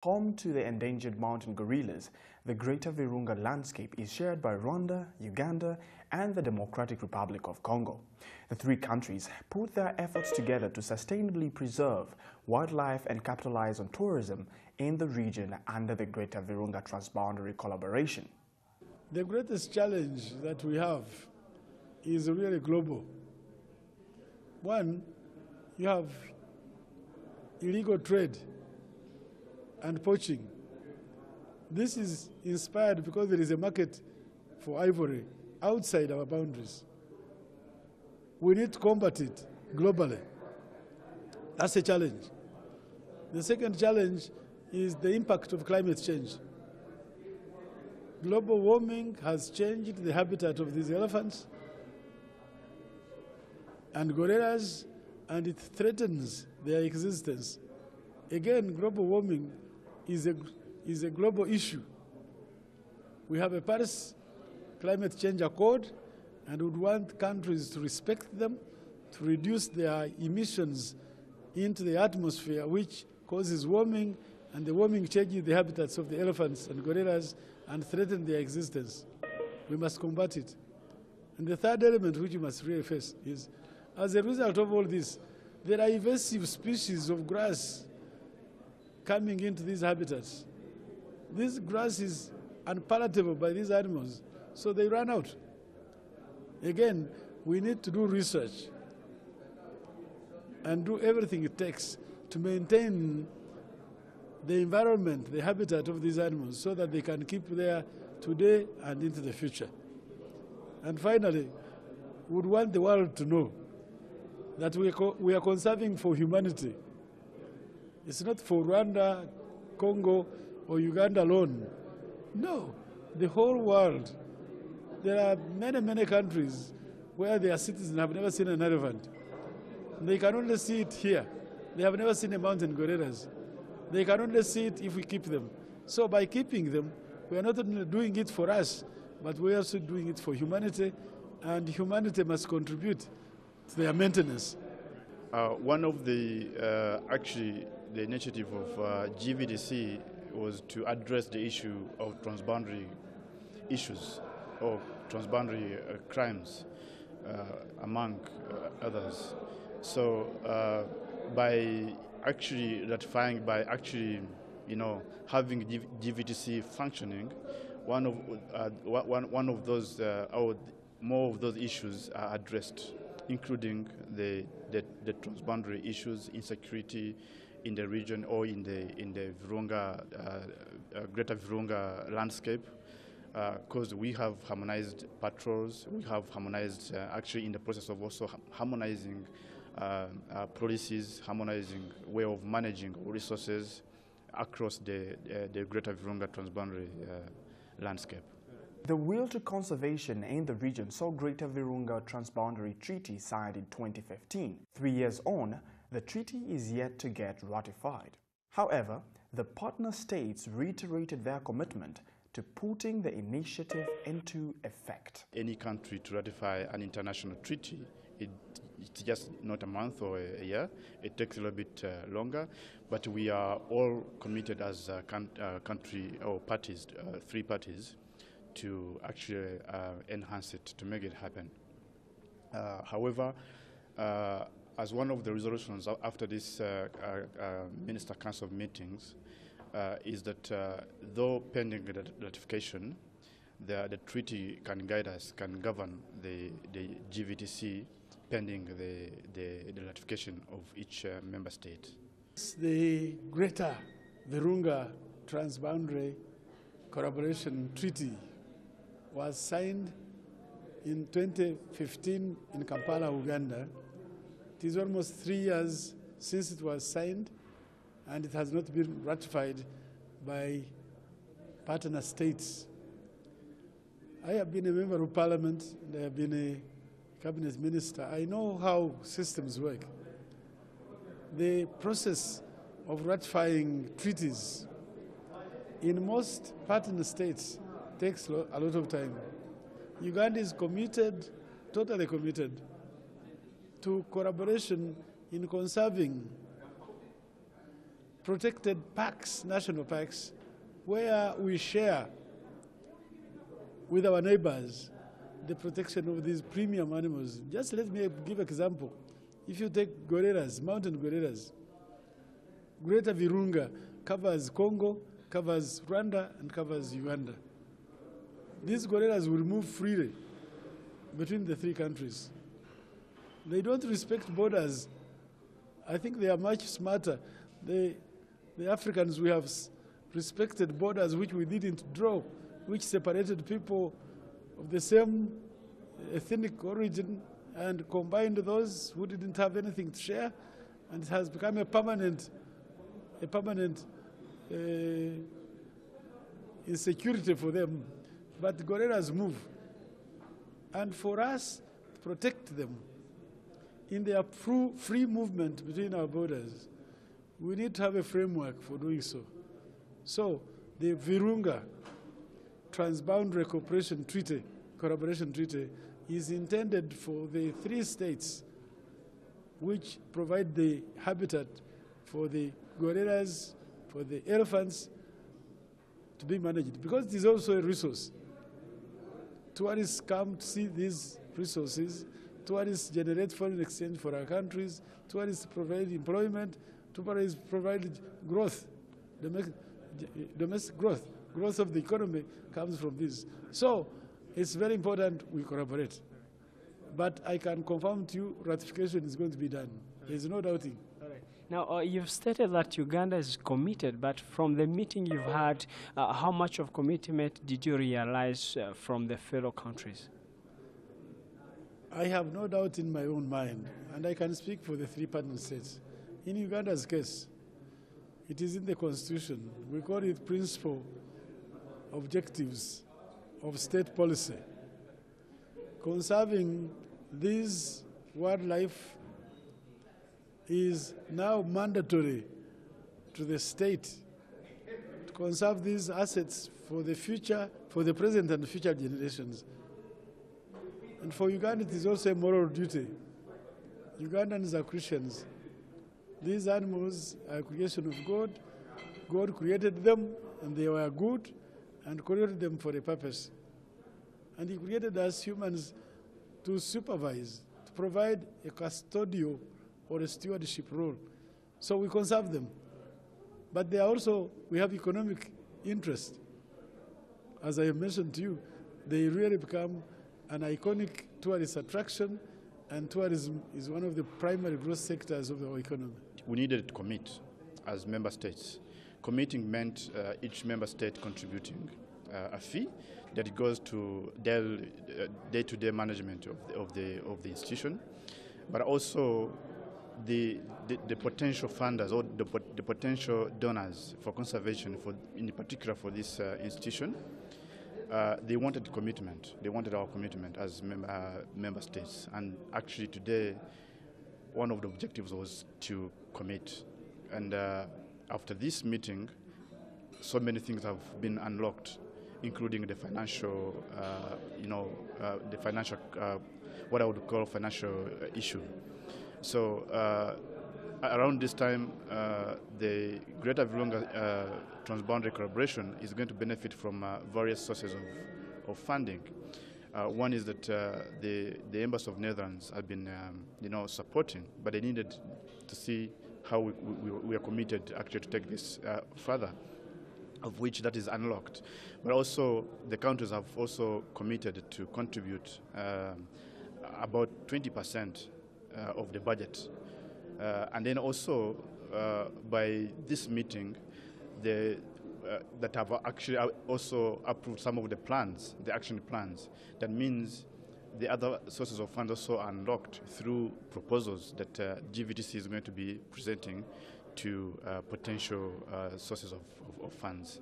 Home to the endangered mountain gorillas, the Greater Virunga landscape is shared by Rwanda, Uganda, and the Democratic Republic of Congo. The three countries put their efforts together to sustainably preserve wildlife and capitalize on tourism in the region under the Greater Virunga Transboundary collaboration. The greatest challenge that we have is really global. One, you have illegal trade and poaching. This is inspired because there is a market for ivory outside our boundaries. We need to combat it globally. That's a challenge. The second challenge is the impact of climate change. Global warming has changed the habitat of these elephants and gorillas, and it threatens their existence. Again, global warming is a global issue. We have a Paris Climate Change Accord and would want countries to respect them, to reduce their emissions into the atmosphere, which causes warming, and the warming changes the habitats of the elephants and gorillas and threaten their existence. We must combat it. And the third element which we must really face is, as a result of all this, there are invasive species of grass coming into these habitats. This grass is unpalatable by these animals, so they run out. Again, we need to do research and do everything it takes to maintain the environment, the habitat of these animals, so that they can keep there today and into the future. And finally, we would want the world to know that we are conserving for humanity. It's not for Rwanda, Congo, or Uganda alone. No, the whole world. There are many, many countries where their citizens have never seen an elephant. They can only see it here. They have never seen a mountain gorillas. They can only see it if we keep them. So by keeping them, we are not only doing it for us, but we are also doing it for humanity, and humanity must contribute to their maintenance. One of the, actually, the initiative of GVDC was to address the issue of transboundary issues or transboundary crimes, among others. So by actually ratifying, by actually, having GVDC functioning, one of those, or more of those issues are addressed, including the transboundary issues, insecurity in the region or in the Virunga, Greater Virunga landscape, because we have harmonized patrols, we have harmonized, actually in the process of also harmonizing policies, harmonizing way of managing resources across the Greater Virunga Transboundary landscape. The will to conservation in the region saw Greater Virunga Transboundary Treaty signed in 2015. 3 years on, the treaty is yet to get ratified. However, the partner states reiterated their commitment to putting the initiative into effect. Any country to ratify an international treaty, it's just not a month or a year. It takes a little bit longer, but we are all committed as a country or parties, three parties, to actually enhance it, to make it happen. However, as one of the resolutions after this Minister Council meetings is that though pending the ratification, the treaty can guide us, can govern the GVTC pending the ratification of each member state. The Greater Virunga Transboundary Collaboration Treaty was signed in 2015 in Kampala, Uganda. It is almost 3 years since it was signed, and it has not been ratified by partner states. I have been a member of parliament, and I have been a cabinet minister. I know how systems work. The process of ratifying treaties in most partner states takes a lot of time. Uganda is committed, totally committed, to collaboration in conserving protected parks, national parks, where we share with our neighbors the protection of these premium animals. Just let me give an example. If you take gorillas, mountain gorillas, Greater Virunga covers Congo, covers Rwanda, and covers Uganda. These gorillas will move freely between the three countries. They don't respect borders. I think they are much smarter. The Africans, we have respected borders which we didn't draw, which separated people of the same ethnic origin and combined those who didn't have anything to share, and it has become a permanent insecurity for them. But gorillas move. And for us to protect them in their free movement between our borders, we need to have a framework for doing so. So the Virunga Transboundary Collaboration Treaty is intended for the 3 states which provide the habitat for the gorillas, for the elephants, to be managed, because it is also a resource. Tourists come to see these resources. Tourists generate foreign exchange for our countries. Tourists provide employment. Tourists provide growth, domestic growth. Growth of the economy comes from this. So it's very important we collaborate. But I can confirm to you ratification is going to be done. There's no doubting. Now, you've stated that Uganda is committed, but from the meeting you've had, how much of commitment did you realize from the fellow countries? I have no doubt in my own mind, and I can speak for the 3 partner states. In Uganda's case, it is in the Constitution. We call it principal objectives of state policy. Conserving this wildlife is now mandatory to the state to conserve these assets for the future, for the present and future generations. And for Uganda, it is also a moral duty. Ugandans are Christians. These animals are a creation of God. God created them, and they were good, and created them for a purpose. And He created us humans to supervise, to provide a custodial or a stewardship role. So we conserve them. But they are also, we have economic interest. As I have mentioned to you, they really become an iconic tourist attraction, and tourism is one of the primary growth sectors of our economy. We needed to commit as member states. Committing meant each member state contributing a fee that goes to day-to-day management of the institution, but also the potential funders or the potential donors for conservation, in particular for this institution. They wanted commitment. They wanted our commitment as member states. And actually today, one of the objectives was to commit. And after this meeting, so many things have been unlocked, including the financial, what I would call financial issue. So around this time, the Greater Virunga Transboundary Collaboration is going to benefit from various sources of funding. One is that the Embassy of Netherlands have been, supporting, but they needed to see how we are committed actually to take this further, of which that is unlocked. But also, the countries have also committed to contribute about 20% of the budget. And then also, by this meeting, that have actually also approved some of the plans, the action plans. That means the other sources of funds also are unlocked through proposals that GVTC is going to be presenting to potential sources of funds.